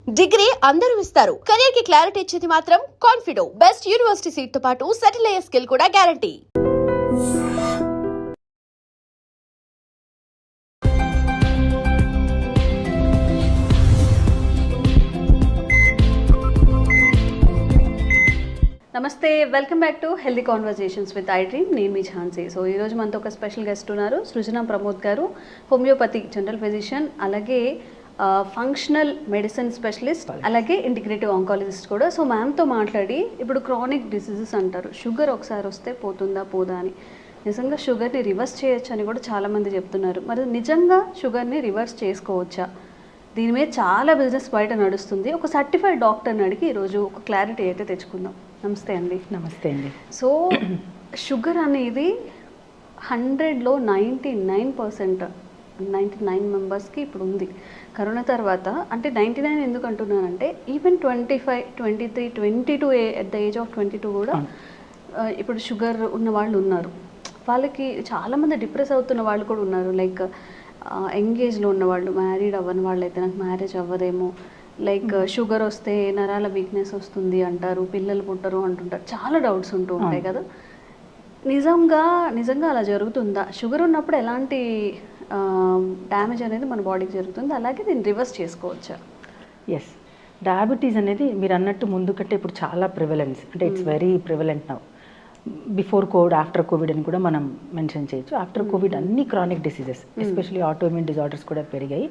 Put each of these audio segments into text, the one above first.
Degree అందరూ ఇస్తారు. Career కి క్లారిటీ ఇచ్చేది మాత్రం కాన్ఫిడో. బెస్ట్ యూనివర్సిటీ సీట్ తో పాటు సెటిల్ అయ్యే స్కిల్ కూడా గ్యారంటీ. నమస్తే, welcome back to healthy conversations with I dream. నేను మీ ఝాన్సీ. సో ఈరోజు మనతో ఒక స్పెషల్ గెస్ట్ ఉన్నారు, సృజన ప్రమోద్ గారు, హోమియోపతి జనరల్ ఫిజిషియన్, అలాగే ఫంక్షనల్ మెడిసిన్ స్పెషలిస్ట్, అలాగే ఇంటిగ్రేటివ్ ఆంకాలజిస్ట్ కూడా. సో మ్యామ్తో మాట్లాడి ఇప్పుడు క్రానిక్ డిసీజెస్ అంటారు, షుగర్ ఒకసారి వస్తే పోతుందా పోదా అని. నిజంగా షుగర్ని రివర్స్ చేయొచ్చు అని కూడా చాలామంది చెప్తున్నారు. మరి నిజంగా షుగర్ని రివర్స్ చేసుకోవచ్చా? దీని మీద చాలా బిజినెస్ బయట నడుస్తుంది. ఒక సర్టిఫైడ్ డాక్టర్ని అడిగి ఈరోజు ఒక క్లారిటీ అయితే తెచ్చుకుందాం. నమస్తే అండి. నమస్తే అండి. సో షుగర్ అనేది 100లో 99 మెంబర్స్కి ఇప్పుడు ఉంది. కరోనా తర్వాత అంటే 99 ఎందుకు అంటున్నానంటే even 25, 23, 22 at the age of 22 కూడా ఇప్పుడు షుగర్ ఉన్న వాళ్ళు ఉన్నారు. వాళ్ళకి చాలామంది డిప్రెస్ అవుతున్న వాళ్ళు కూడా ఉన్నారు. లైక్ ఎంగేజ్లో ఉన్న వాళ్ళు, మ్యారీడ్ అవ్వని వాళ్ళు అయితే నాకు మ్యారేజ్ అవ్వదేమో, లైక్ షుగర్ వస్తే నరాల వీక్నెస్ వస్తుంది అంటారు, పిల్లలు పుట్టరు అంటుంటారు, చాలా డౌట్స్ ఉంటూ ఉంటాయి కదా. నిజంగా అలా జరుగుతుందా? షుగర్ ఉన్నప్పుడు ఎలాంటి డ్యామేజ్ అనేది మన బాడీకి జరుగుతుంది, అలాగే దీన్ని రివర్స్ చేసుకోవచ్చా? ఎస్, డయాబెటీస్ అనేది మీరు అన్నట్టు ముందు కంటే ఇప్పుడు చాలా ప్రివలెన్స్, అంటే it's very prevalent now. Before Covid, after Covid అని కూడా మనం మెన్షన్ చేయొచ్చు. ఆఫ్టర్ కోవిడ్ అన్ని chronic diseases, especially autoimmune disorders కూడా పెరిగాయి,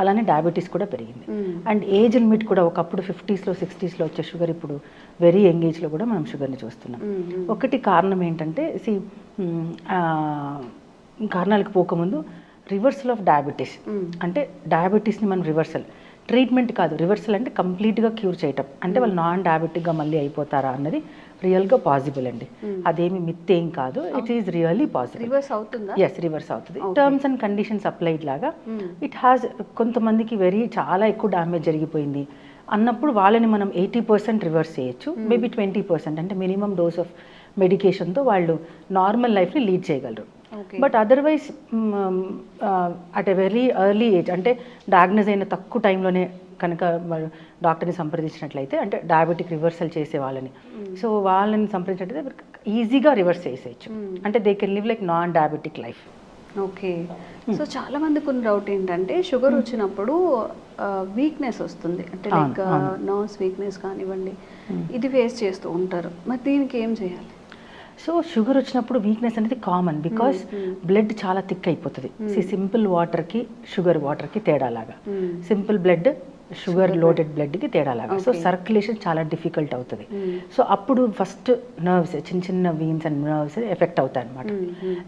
అలానే డయాబెటీస్ కూడా పెరిగింది. అండ్ ఏజ్ లిమిట్ కూడా ఒకప్పుడు 50sలో 60sలో వచ్చే షుగర్ ఇప్పుడు వెరీ యంగ్ ఏజ్లో కూడా మనం షుగర్ని చూస్తున్నాం. ఒకటి కారణం ఏంటంటే కారణాలకు పోకముందు రివర్సల్ ఆఫ్ డయాబెటీస్, అంటే డయాబెటీస్ని మనం రివర్సల్ ట్రీట్మెంట్ కాదు, రివర్సల్ అంటే కంప్లీట్గా క్యూర్ చేయటం, అంటే వాళ్ళు నాన్ డయాబెటిక్గా మళ్ళీ అయిపోతారా అన్నది రియల్గా పాసిబుల్ అండి. అదేమి మిత్ ఏం కాదు, it is really possible. Reverse అవుతుందా? ఎస్, రివర్స్ అవుతుంది. టర్మ్స్ అండ్ కండిషన్స్ అప్లైడ్ లాగా ఇట్ హ్యాస్. కొంతమందికి చాలా ఎక్కువ డ్యామేజ్ జరిగిపోయింది అన్నప్పుడు వాళ్ళని మనం 80% రివర్స్ చేయొచ్చు, మేబీ 20% అంటే మినిమం డోస్ ఆఫ్ మెడికేషన్తో వాళ్ళు నార్మల్ లైఫ్ని లీడ్ చేయగలరు. But otherwise at a very early age, అంటే డయాగ్నోజ్ అయిన తక్కువ టైంలోనే కనుక డాక్టర్ని సంప్రదించినట్లయితే, అంటే డయాబెటిక్ రివర్సల్ చేసే వాళ్ళని, సో వాళ్ళని సంప్రదించినట్లయితే ఈజీగా రివర్స్ చేసేయచ్చు, అంటే they can live like non diabetic life. Okay. So చాలా మందికి ఉన్న డౌట్ ఏంటంటే షుగర్ వచ్చినప్పుడు వీక్నెస్ వస్తుంది, అంటే లైక్ నర్వ్స్ వీక్నెస్ కానివ్వండి, ఇది ఫేస్ చేస్తూ ఉంటారు. మరి దీనికి ఏం చేయాలి? సో షుగర్ వచ్చినప్పుడు వీక్నెస్ అనేది కామన్, బికాస్ బ్లడ్ చాలా థిక్ అయిపోతుంది. సింపుల్ వాటర్కి షుగర్ వాటర్కి తేడాలాగా, సింపుల్ బ్లడ్ షుగర్ లోడెడ్ బ్లడ్కి తేడాలాగా. సో సర్క్యులేషన్ చాలా డిఫికల్ట్ అవుతుంది. సో అప్పుడు ఫస్ట్ నర్వ్స్, చిన్న చిన్న వీన్స్ అండ్ నర్వ్స్ ఎఫెక్ట్ అవుతాయి అనమాట.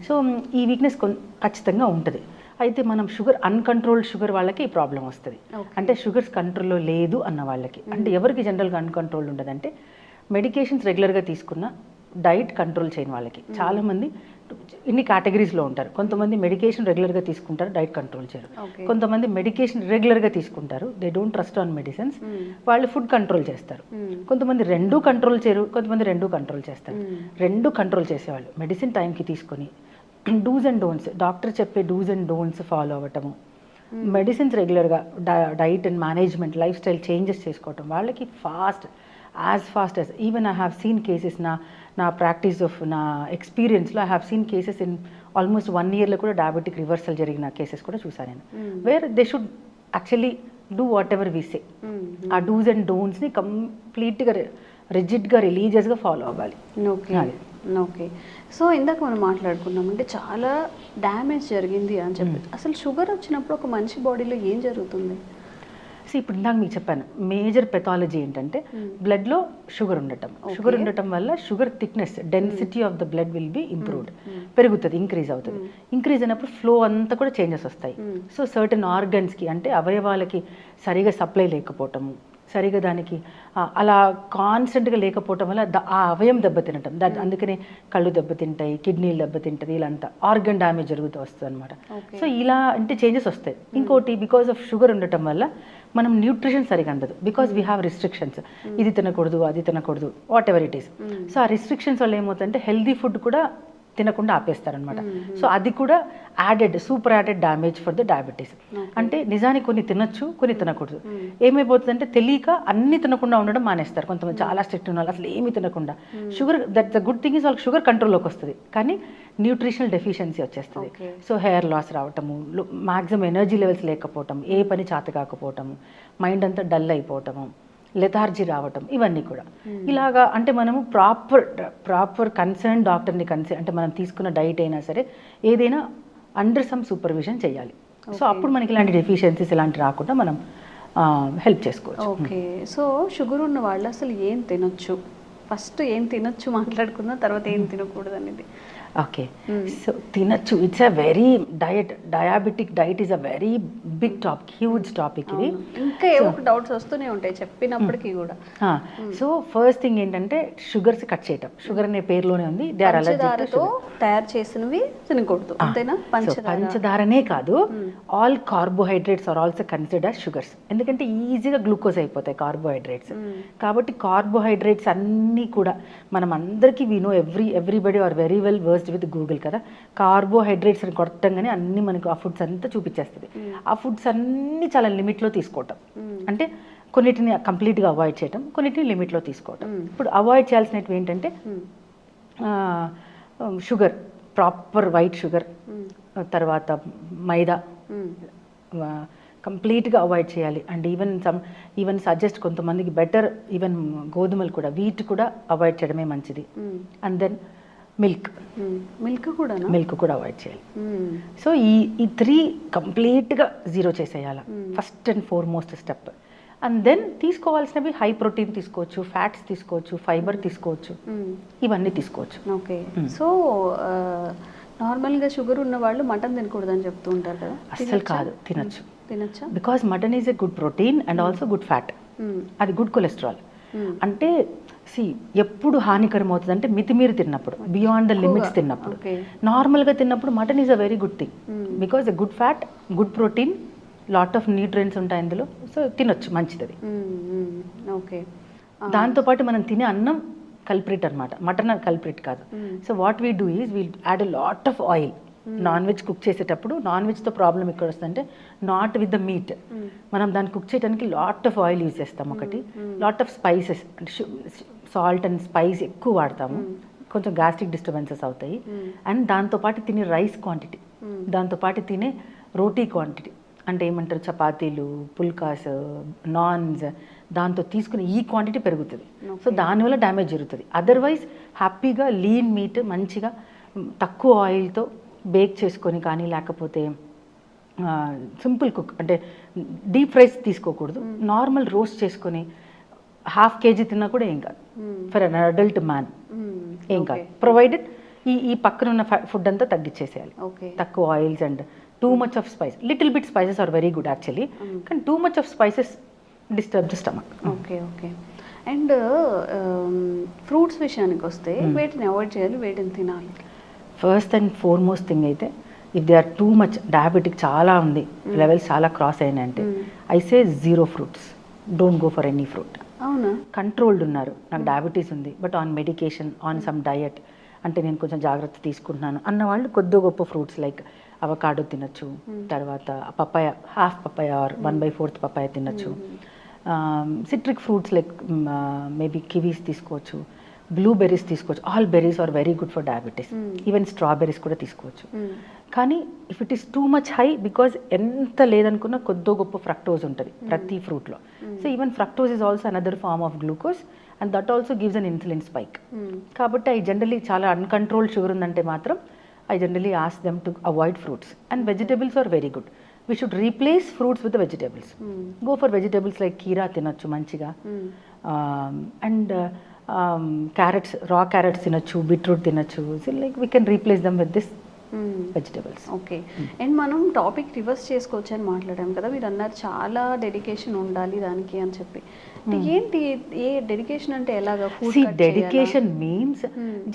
సో ఈ వీక్నెస్ ఖచ్చితంగా ఉంటుంది. అయితే మనం అన్కంట్రోల్డ్ షుగర్ వాళ్ళకి ఈ ప్రాబ్లం వస్తుంది. అంటే షుగర్స్ కంట్రోల్లో లేదు అన్న వాళ్ళకి, అంటే ఎవరికి జనరల్గా అన్కంట్రోల్డ్ ఉండదంటే మెడికేషన్స్ రెగ్యులర్గా తీసుకున్న, డైట్ కంట్రోల్ చేయని వాళ్ళకి. చాలామంది ఇన్ని కేటగిరీస్లో ఉంటారు. కొంతమంది మెడికేషన్ రెగ్యులర్గా తీసుకుంటారు, డైట్ కంట్రోల్ చేయరు. కొంతమంది మెడికేషన్ రెగ్యులర్గా తీసుకుంటారు, they don't trust on medicines, వాళ్ళు ఫుడ్ కంట్రోల్ చేస్తారు. కొంతమంది రెండూ కంట్రోల్ చేయరు, కొంతమంది రెండూ కంట్రోల్ చేస్తారు. రెండు కంట్రోల్ చేసేవాళ్ళు మెడిసిన్ టైంకి తీసుకొని డూస్ అండ్ డోంట్స్, డాక్టర్ చెప్పే డూస్ అండ్ డోంట్స్ ఫాలో అవ్వటము, మెడిసిన్స్ రెగ్యులర్గా, diet and management, life style changes చేసుకోవటం, వాళ్ళకి as fast as even I have seen cases, నా ప్రాక్టీస్ ఆఫ్ నా ఎక్స్పీరియన్స్లో I have seen cases in almost 1 yearలో కూడా డయాబెటిక్ రివర్సల్ జరిగిన కేసెస్ కూడా చూసాను నేను. Where they should actually do whatever we say. ఆ డూస్ అండ్ డోంట్స్ని కంప్లీట్గా రిజిడ్గా రిలీజియస్గా ఫాలో అవ్వాలి. ఓకే. సో ఇందాక మనం మాట్లాడుకున్నాం, అంటే చాలా డ్యామేజ్ జరిగింది అని చెప్పి. అసలు షుగర్ వచ్చినప్పుడు ఒక మనిషి బాడీలో ఏం జరుగుతుంది? సో ఇప్పుడు ఇందాక మీకు చెప్పాను, మేజర్ పెథాలజీ ఏంటంటే బ్లడ్లో షుగర్ ఉండటం వల్ల sugar thickness, density of the blood will be improved, పెరుగుతుంది, ఇంక్రీజ్ అవుతుంది. ఇంక్రీజ్ అయినప్పుడు ఫ్లో అంతా కూడా చేంజెస్ వస్తాయి. సో సర్టన్ ఆర్గన్స్కి, అంటే అవయవాలకి సరిగా సప్లై లేకపోవటము, సరిగా దానికి అలా కాన్స్టెంట్గా లేకపోవటం వల్ల ఆ అవయం దెబ్బతినటం, అందుకనే కళ్ళు దెబ్బతింటాయి, కిడ్నీలు దెబ్బతింటుంది, ఇలా అంతా ఆర్గన్ డ్యామేజ్ జరుగుతూ వస్తుంది అనమాట. సో ఇలా అంటే చేంజెస్ వస్తాయి. ఇంకోటి, బికాస్ ఆఫ్ షుగర్ ఉండటం వల్ల మనం న్యూట్రిషన్ సరిగా అందదు, బికాస్ వీ హ్యావ్ రిస్ట్రిక్షన్స్, ఇది తినకూడదు, అది తినకూడదు, what ever it is. So ఆ రిస్ట్రిక్షన్స్ వల్ల ఏమవుతుందంటే హెల్దీ ఫుడ్ కూడా తినకుండా ఆపేస్తారనమాట. సో అది కూడా super added damage for the diabetes. అంటే నిజానికి కొన్ని తినొచ్చు, కొన్ని తినకూడదు. ఏమైపోతుందంటే తెలియక అన్ని తినకుండా ఉండడం మానేస్తారు కొంతమంది, చాలా స్ట్రిక్ట్ ఉన్న వాళ్ళు అసలు ఏమి తినకుండా. Sugar, that the good thing is వాళ్ళకి షుగర్ కంట్రోల్లోకి వస్తుంది, కానీ న్యూట్రిషనల్ డెఫిషియన్సీ వచ్చేస్తుంది. సో హెయిర్ లాస్ రావటము, మ్యాక్సిమం ఎనర్జీ లెవెల్స్ లేకపోవటం, ఏ పని చేత కాకపోవటము, మైండ్ అంతా డల్ అయిపోవటము, లెథార్జీ రావటం, ఇవన్నీ కూడా. ఇలాగా అంటే మనము ప్రాపర్ కన్సర్న్ డాక్టర్ని అంటే మనం తీసుకున్న డైట్ అయినా సరే ఏదైనా అండర్ సమ్ సూపర్విజన్ చేయాలి. సో అప్పుడు మనకి ఇలాంటి డెఫిషియన్సీస్ ఇలాంటి రాకుండా మనం హెల్ప్ చేసుకోవచ్చు. ఓకే, సో షుగర్ ఉన్న వాళ్ళు అసలు ఏం తినొచ్చు, ఫస్ట్ ఏం తినొచ్చు మాట్లాడుకుందాం, తర్వాత ఏం తినకూడదు అనేది. ఓకే, సో తినచ్చు, it's a very diabetic diet is a very big topic, huge topic ఇది. ఇంకా ఏవో డౌట్స్ వస్తూనే ఉంటాయి చెప్పినప్పటికీ కూడా. సో ఫస్ట్ థింగ్ ఏంటంటే షుగర్స్ కట్ చేయటం. షుగర్ అనే పేరులోనే ఉంది, దే ఆర్ అలర్జిక్ టు తయారు చేసినవి తినకూడదు, అంతేనా? పంచదారనే కాదు, all carbohydrates are also considered as sugars. ఎందుకంటే ఈజీగా గ్లూకోజ్ అయిపోతాయి కార్బోహైడ్రేట్స్. కాబట్టి కార్బోహైడ్రేట్స్ అన్నీ కూడా మనం అందరికీ we know, everybody are very well versed with Google కదా. కార్బోహైడ్రేట్స్ అని కొట్టంగానే అన్ని మనకు ఆ ఫుడ్స్ అంతా చూపించేస్తుంది. ఆ ఫుడ్స్ అన్ని చాలా లిమిట్లో తీసుకోవటం, అంటే కొన్నిటిని కంప్లీట్గా అవాయిడ్ చేయటం, కొన్నిటిని లిమిట్లో తీసుకోవటం. ఇప్పుడు అవాయిడ్ చేయాల్సినవి ఏంటంటే షుగర్, ప్రాపర్ వైట్ షుగర్, తర్వాత మైదా కంప్లీట్గా అవాయిడ్ చేయాలి. అండ్ ఈవెన్ సజెస్ట్ కొంతమందికి బెటర్ ఈవెన్ గోధుమలు కూడా, వీట్ కూడా అవాయిడ్ చేయడమే మంచిది. అండ్ దెన్ మిల్క్ కూడా అవాయిడ్ చేయాలి. సో ఈ 3 కంప్లీట్గా జీరో చేసేయాలి, first and foremost step. And then తీసుకోవాల్సినవి హై ప్రోటీన్ తీసుకోవచ్చు, ఫ్యాట్స్ తీసుకోవచ్చు, ఫైబర్ తీసుకోవచ్చు, ఇవన్నీ తీసుకోవచ్చు. ఓకే, సో నార్మల్గా షుగర్ ఉన్న వాళ్ళు మటన్ తినకూడదని చెప్తూ ఉంటారు కదా. అస్సలు కాదు, తినొచ్చా? Because mutton is a good protein and also good fat, అది గుడ్ కొలెస్ట్రాల్. అంటే ఎప్పుడు హానికరం అవుతుంది అంటే మితిమీరి తిన్నప్పుడు, బియాండ్ ద లిమిట్స్ తిన్నప్పుడు. నార్మల్గా తిన్నప్పుడు mutton is a very good thing, because a good fat, good protein, lot of nutrients ఉంటాయి అందులో. సో తినొచ్చు, మంచిది అది. ఓకే, దాంతోపాటు మనం తినే అన్నం కల్ప్రిట్ అనమాట, మటన్ కల్ప్రిట్ కాదు. So what we do is we'll add a lot of oil. Non veg cook చేసేటప్పుడు నాన్ వెజ్తో ప్రాబ్లం ఎక్కడ వస్తుందంటే నాట్ విత్ ద మీట్, మనం దాన్ని కుక్ చేయడానికి లాట్ ఆఫ్ ఆయిల్ యూజ్ చేస్తాం. ఒకటి lot of spices, salt and spice ఎక్కువ వాడతాము, కొంచెం గ్యాస్ట్రిక్ డిస్టర్బెన్సెస్ అవుతాయి. అండ్ దాంతోపాటు తినే రైస్ క్వాంటిటీ, దాంతోపాటు తినే రోటీ క్వాంటిటీ, అంటే ఏమంటారు చపాతీలు, పుల్కాస్, నాన్స్, దాంతో తీసుకుని ఈ క్వాంటిటీ పెరుగుతుంది. సో దానివల్ల డ్యామేజ్ జరుగుతుంది. అదర్వైజ్ హ్యాపీగా లీన్ మీట్ మంచిగా తక్కువ ఆయిల్తో బేక్ చేసుకొని కానీ, లేకపోతే సింపుల్ కుక్ అంటే డీప్ ఫ్రైస్ తీసుకోకూడదు, నార్మల్ రోస్ట్ చేసుకొని ½ kg తిన్నా కూడా ఏం కాదు ఫర్ అన్ అడల్ట్ మ్యాన్, ఏం కాదు. ప్రొవైడెడ్ ఈ పక్కన ఉన్న ఫుడ్ అంతా తగ్గించేసేయాలి, తక్కువ oils and too much of spice. Little bit spices are very good actually, కానీ too much of spices disturb the stomach. Okay. And fruits విషయానికి వస్తే వేటిని అవాయిడ్ చేయాలి, వేటిని తినాలి? ఫస్ట్ అండ్ ఫార్మోస్ట్ థింగ్ అయితే, if they are too much diabetic చాలా ఉంది, లెవెల్స్ చాలా క్రాస్ అయినాయంటే, I say 0 fruits, don't go for any fruit. అవునా? కంట్రోల్డ్ ఉన్నారు, నాకు డయాబెటీస్ ఉంది but on medication, on some diet, అంటే నేను కొంచెం జాగ్రత్త తీసుకుంటున్నాను అన్న వాళ్ళు కొద్ది గొప్ప ఫ్రూట్స్ లైక్ అవకాడో తినొచ్చు, తర్వాత పపాయ, ½ పపాయ ఆర్ 1/4 పపాయ తినొచ్చు. Citric fruits like maybe kiwis తీసుకోవచ్చు, బ్లూబెర్రీస్ తీసుకోవచ్చు. All berries are very good for diabetes. Even strawberries కూడా తీసుకోవచ్చు. కానీ if it is too much high, because ఎంత లేదనుకున్నా కొద్దో గొప్ప ఫ్రక్టోజ్ ఉంటుంది ప్రతి ఫ్రూట్లో. So even fructose is also another form of glucose and that also gives an insulin spike. కాబట్టి ఐ జనరలీ చాలా అన్కంట్రోల్డ్ షుగర్ ఉందంటే మాత్రం I generally ask them to avoid fruits, and vegetables are very good. We should replace fruits with the vegetables. Go for vegetables like keera tinachu manchiga, and carrots, raw carrots tinachu, beetroot tinachu. So like we can replace them with this vegetables. Okay. And మనం topic reverse చేసుకోవచ్చు అని మాట్లాడాం కదా, మీరు అన్నారు చాలా dedication ఉండాలి దానికి అని చెప్పి. ఏంటి ఏ డెడికేషన్ అంటే ఎలాగా? డెడికేషన్ మీన్స్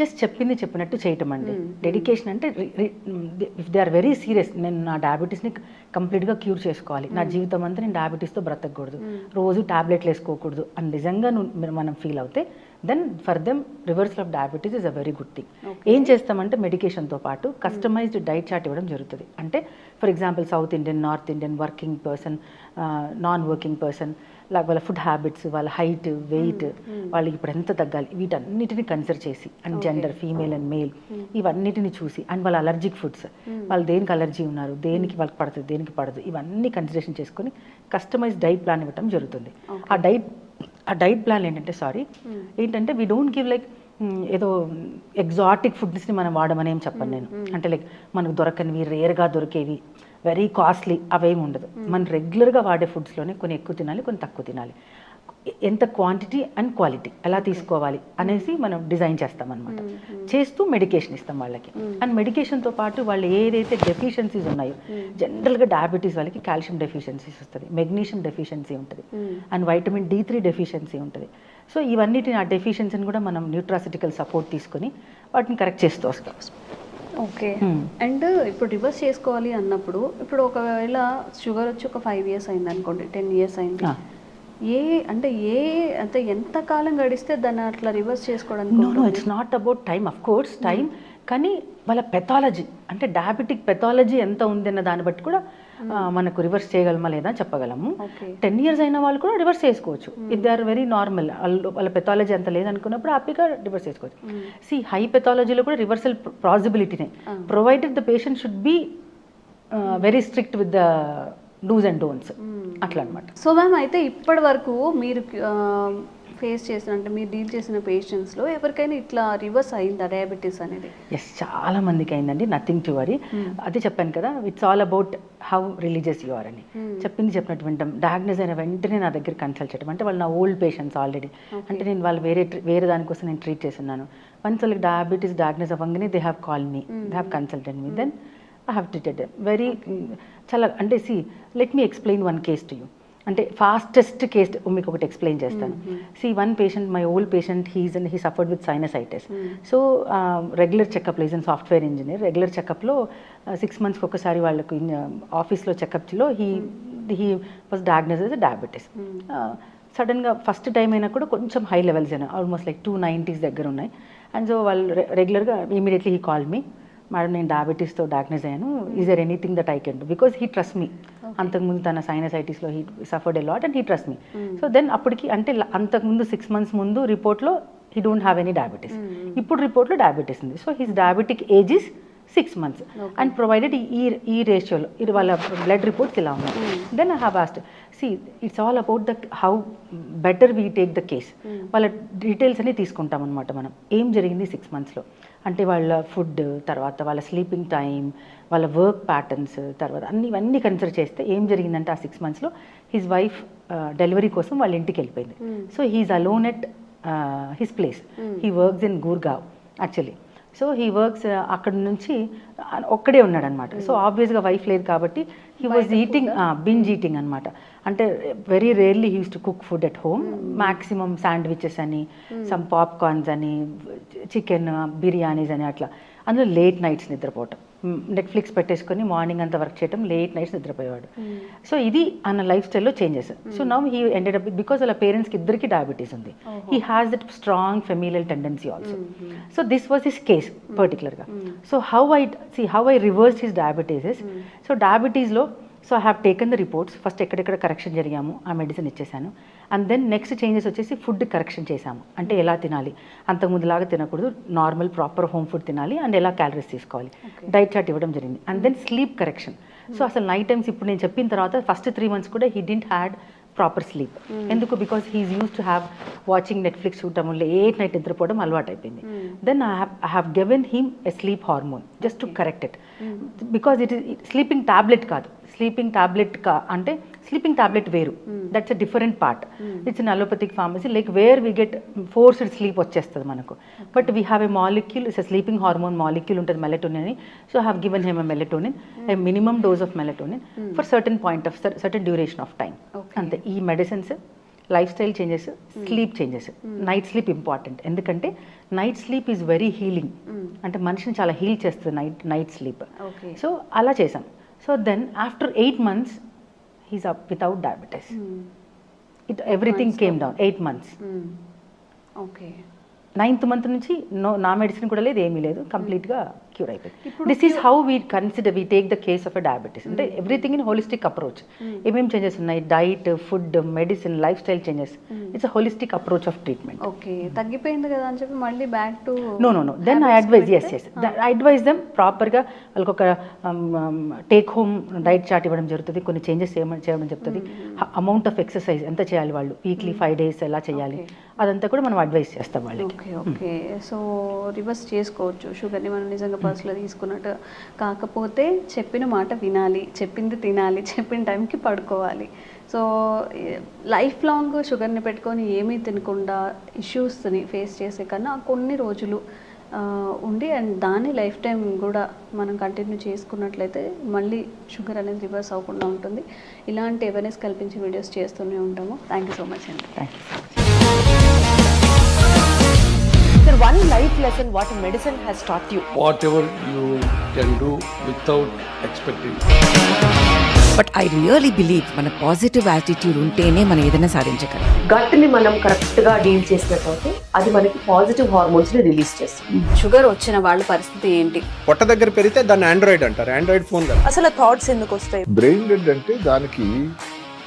జస్ట్ చెప్పినట్టు చేయటం అండి. డెడికేషన్ అంటే if they are very serious, నేను నా డయాబెటీస్ని కంప్లీట్గా క్యూర్ చేసుకోవాలి, నా జీవితం అంతా నేను డయాబెటీస్తో బ్రతకూడదు, రోజు టాబ్లెట్లు వేసుకోకూడదు అని నిజంగా మనం ఫీల్ అవుతే then for them reversal of diabetes is a very good thing. ఏం చేస్తామంటే మెడికేషన్తో పాటు కస్టమైజ్డ్ డైట్ చార్ట్ ఇవ్వడం జరుగుతుంది. అంటే for example south Indian, north Indian, working person, non working person, వాళ్ళ ఫుడ్ హ్యాబిట్స్, వాళ్ళ హైట్, వెయిట్, వాళ్ళకి ఇప్పుడు ఎంత తగ్గాలి, వీటన్నిటిని కన్సిడర్ చేసి, and gender, female and male, ఇవన్నిటిని చూసి, అండ్ వాళ్ళ అలర్జిక్ ఫుడ్స్, వాళ్ళు దేనికి అలర్జీ ఉన్నారు, దేనికి వాళ్ళకి పడుతుంది, దేనికి పడదు, ఇవన్నీ కన్సిడరేషన్ చేసుకొని కస్టమైజ్ డైట్ ప్లాన్ ఇవ్వడం జరుగుతుంది. ఆ డైట్ ప్లాన్ ఏంటంటే వీ డోంట్ గివ్ లైక్ ఏదో ఎగ్జాటిక్ ఫుడ్స్ని మనం వాడమని ఏం చెప్పను నేను. అంటే లైక్ మనకు దొరకనివి, రేర్గా దొరికేవి, వెరీ కాస్ట్లీ అవేమి ఉండదు. మనం రెగ్యులర్గా వాడే ఫుడ్స్లోనే కొన్ని ఎక్కువ తినాలి, కొన్ని తక్కువ తినాలి. ఎంత క్వాంటిటీ అండ్ క్వాలిటీ ఎలా తీసుకోవాలి అనేసి మనం డిజైన్ చేస్తామన్నమాట. చేస్తూ మెడికేషన్ ఇస్తాం వాళ్ళకి. అండ్ మెడికేషన్తో పాటు వాళ్ళు ఏదైతే డెఫిషియన్సీస్ ఉన్నాయో, జనరల్గా డయాబెటీస్ వాళ్ళకి కాల్షియం డెఫిషియన్సీస్ వస్తుంది, మెగ్నీషియం డెఫిషియన్సీ ఉంటుంది, అండ్ వైటమిన్ D3 డెఫిషియన్సీ ఉంటుంది. సో ఇవన్నిటిని, ఆ డెఫిషియన్సీని కూడా మనం న్యూట్రాసిటికల్ సపోర్ట్ తీసుకొని వాటిని కరెక్ట్ చేస్తూ వస్తాం. ఓకే. అండ్ ఇప్పుడు రివర్స్ చేసుకోవాలి అన్నప్పుడు, ఇప్పుడు ఒకవేళ షుగర్ వచ్చి ఒక 5 years అయింది అనుకోండి, 10 years అయింది, అంటే ఎంత కాలం గడిస్తే దాన్ని అట్లా రివర్స్ చేసుకోవడానికి? No, it's not about time, of course time, కానీ వాళ్ళ పెథాలజీ, అంటే డయాబెటిక్ పెథాలజీ ఎంత ఉంది అన్న దాన్ని బట్టి కూడా మనకు రివర్స్ చేయగలమా లేదా అని చెప్పగలము. 10 years అయిన వాళ్ళు కూడా రివర్స్ చేసుకోవచ్చు if they are very normal. వాళ్ళ పెథాలజీ అంత లేదనుకున్నప్పుడు హ్యాపీగా రివర్స్ చేసుకోవచ్చు. హై పెథాలజీలో కూడా రివర్సల్ పాసిబిలిటీనే, provided the patient should be very strict with the dos and don'ts, అట్లా అనమాట. సో మ్యామ్, అయితే ఇప్పటి వరకు మీరు ఫేస్ చేసిన, అంటే మీరు డీల్ చేసిన పేషెంట్స్లో ఎవరికైనా ఇట్లా రివర్స్ అయిందా డయాబెటీస్ అనేది? ఎస్, చాలా మందికి అయిందండి. Nothing to worry. అదే చెప్పాను కదా, it's all about how religious you are అని. చెప్పినట్టు వింటాం. డయాగ్నోస్ అయిన వెంటనే నా దగ్గర కన్సల్ట్ చేయడం, అంటే వాళ్ళు నా ఓల్డ్ పేషెంట్స్ ఆల్రెడీ, అంటే నేను వాళ్ళు వేరే దానికోసం నేను ట్రీట్ చేస్తున్నాను. వన్స్ వాళ్ళకి డయాబెటీస్ డయాగ్నోస్ అవ్వగానే they have call me, they have consulted me, then I have treated them very చాలా. అంటే let me explain one case to you. అంటే ఫాస్టెస్ట్ కేస్ మీకు ఒకటి ఎక్స్ప్లెయిన్ చేస్తాను. One patient, my old patient, he suffered with sinusitis. So regular చెకప్లో, is an software engineer, regular చెకప్లో 6 months ఒకసారి వాళ్ళకు ఆఫీస్లో చెకప్లో he was diagnose as diabetes. సడన్గా ఫస్ట్ టైం అయినా కూడా కొంచెం హై లెవెల్స్ అయినా, ఆల్మోస్ట్ లైక్ 290s దగ్గర ఉన్నాయి. అండ్ సో వాళ్ళు రెగ్యులర్గా immediately he call me, madam నేను డయాబెటీస్తో డయాగ్నోస్ అయ్యాను, is there anything that I can do, because he trust me. అంతకుముందు తన సైనసైటిస్లో he suffered a lot and he trust me. So then అప్పటికి, అంటే అంతకుముందు 6 months ముందు రిపోర్ట్లో he don't have any diabetes, ఇప్పుడు రిపోర్ట్లో డయాబెటీస్ ఉంది. So his diabetic age is 6 months and provided ఈ రేషియోలో ఇది వాళ్ళ బ్లడ్ రిపోర్ట్స్ ఇలా ఉన్నాయి. Then I have asked, it's all about the how better we take the case. వాళ్ళ డీటెయిల్స్ అన్ని తీసుకుంటాం అనమాట మనం. ఏం జరిగింది 6 monthsలో, అంటే వాళ్ళ ఫుడ్, తర్వాత వాళ్ళ స్లీపింగ్ టైం, వాళ్ళ వర్క్ ప్యాటర్న్స్, తర్వాత ఇవన్నీ కన్సిడర్ చేస్తే ఏం జరిగిందంటే ఆ 6 monthsలో హిజ్ వైఫ్ డెలివరీ కోసం వాళ్ళ ఇంటికి వెళ్ళిపోయింది. So he is alone at his place. He works in Gurgaon actually. So he works అక్కడ నుంచి ఒక్కడే ఉన్నాడు అనమాట. సో ఆబ్వియస్గా వైఫ్ లేదు కాబట్టి he was eating binge eating అనమాట. అంటే very rarely he use to cook food at home. Maximum sandwiches అని, సమ్ పాప్కార్న్స్ అని, చికెన్ బిర్యానీస్ అని, అట్లా. అందులో లేట్ నైట్స్ నిద్రపోవటం, నెట్ఫ్లిక్స్ పెట్టేసుకొని మార్నింగ్ అంతా వర్క్ చేయడం, లేట్ నైట్స్ నిద్రపోయేవాడు. సో ఇది అన్న లైఫ్ స్టైల్లో changes. So now he ended up, because వాళ్ళ పేరెంట్స్కి ఇద్దరికి డయాబెటీస్ ఉంది. He has that strong familial tendency also. So this was his case పర్టికులర్గా. So how I reverse his diabetes. So డయాబెటీస్లో I have taken the reports. First ఎక్కడెక్కడ correction జరిగాము, ఆ medicine ఇచ్చేసాను. అండ్ దెన్ నెక్స్ట్ చేంజెస్ వచ్చేసి food correction చేశాము. అంటే ఎలా తినాలి, అంతకుముందులాగా తినకూడదు, నార్మల్ ప్రాపర్ హోమ్ ఫుడ్ తినాలి, అండ్ ఎలా క్యాలరీస్ తీసుకోవాలి, డైట్ చార్ట్ ఇవ్వడం జరిగింది. And then sleep correction. So అసలు నైట్ టైమ్స్ ఇప్పుడు నేను చెప్పిన తర్వాత ఫస్ట్ 3 months కూడా he didn't had proper sleep. ఎందుకు? Because he is use to have watching Netflix చూడటం, లేట్ నైట్ నిద్రపోవడం అలవాటు అయిపోయింది. Then I have given him a sleep hormone just to correct it. Because it is sleeping tablet కాదు, sleeping tablet అంటే sleeping tablet వేరు, that's a different part. It's in allopathic pharmacy, like where we get forced sleep వచ్చేస్తుంది మనకు. But we have a molecule, it's a sleeping hormone molecule ఉంటుంది, melatonin అని. So I have given him a melatonin, a minimum dose of melatonin for certain point of certain duration of time. అంతే. ఈ medicines, life style changes, sleep changes. Night sleep important, ఎందుకంటే night sleep is very healing. అంటే మనిషిని చాలా heal చేస్తుంది night sleep. So అలా చేసాం. So then after 8 months he's up without diabetes. Everything came down. 8 months. Okay. 9th month నుంచి నా medicine కూడా లేదు, ఏమీ లేదు, కంప్లీట్గా క్యూర్ అయిపోయింది. This is how we consider we take the case of a diabetes. అంటే ఎవ్రీథింగ్ ఇన్ హోలిస్టిక్ అప్రోచ్. ఏమేమి చేంజెస్ ఉన్నాయి, diet, food, medicine, life style changes. It's a holistic approach of treatment. Okay, తగ్గిపోయింది కదా అని చెప్పి మళ్ళీ back to no then I advise, yes I advise them ప్రాపర్గా వాళ్ళకి ఒక టేక్ హోమ్ డైట్ చార్ట్ ఇవ్వడం జరుగుతుంది, కొన్ని చేంజెస్ చేయడం చెప్తుంది, అమౌంట్ ఆఫ్ ఎక్సర్సైజ్ ఎంత చేయాలి వాళ్ళు, వీక్లీ 5 days ఎలా చేయాలి, అదంతా కూడా మనం అడ్వైస్ చేస్తాం వాళ్ళకి. ఓకే. సో రివర్స్ చేసుకోవచ్చు షుగర్ని మనం నిజంగా పర్సులో తీసుకున్నట్టు. కాకపోతే చెప్పిన మాట వినాలి, చెప్పింది తినాలి, చెప్పిన టైంకి పడుకోవాలి. సో లైఫ్ లాంగ్ షుగర్ని పెట్టుకొని ఏమీ తినకుండా ఇష్యూస్ని ఫేస్ చేసే కన్నా కొన్ని రోజులు ఉండి అండ్ దాన్ని లైఫ్ టైం కూడా మనం కంటిన్యూ చేసుకున్నట్లయితే మళ్ళీ షుగర్ అనేది రివర్స్ అవ్వకుండా ఉంటుంది. ఇలాంటి అవేర్నెస్ కల్పించే వీడియోస్ చేస్తూనే ఉంటాము. థ్యాంక్ యూ సో మచ్ అండి. Thank you. Sir, one life lesson what medicine has taught you. Whatever you can do without expecting. But I really believe మన పాజిటివ్ యాటిట్యూడ్ ఉంటేనే మనం ఏదైనా సాధించగలం. గట్ని మనం కరెక్ట్గా డీల్ చేసినట్లయితే అది మనకి పాజిటివ్ హార్మోన్స్ని రిలీజ్ చేస్తుంది. షుగర్ వచ్చిన వాళ్ళ పరిస్థితి ఏంటి? పొట్ట దగ్గర పెరిగితే దాన్ని ఆండ్రాయిడ్ అంటారు, ఆండ్రాయిడ్ ఫోన్ కదా. అసలు థాట్స్ ఎందుకు వస్తాయి? బ్రెయిన్ డెడ్ అంటే దానికి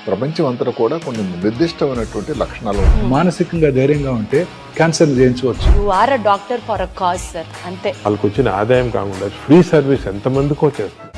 ప్రపంచం అంతా కూడా కొన్ని నిర్దిష్టమైనటువంటి లక్షణాలు ఉన్నాయి. మానసికంగా ధైర్యంగా ఉంటే క్యాన్సర్ జయించవచ్చు. You are a doctor for a cause sir, అంతే. వాళ్ళకి వచ్చిన ఆదాయం కాకుండా ఫ్రీ సర్వీస్ ఎంతమందికో చేస్తుంది.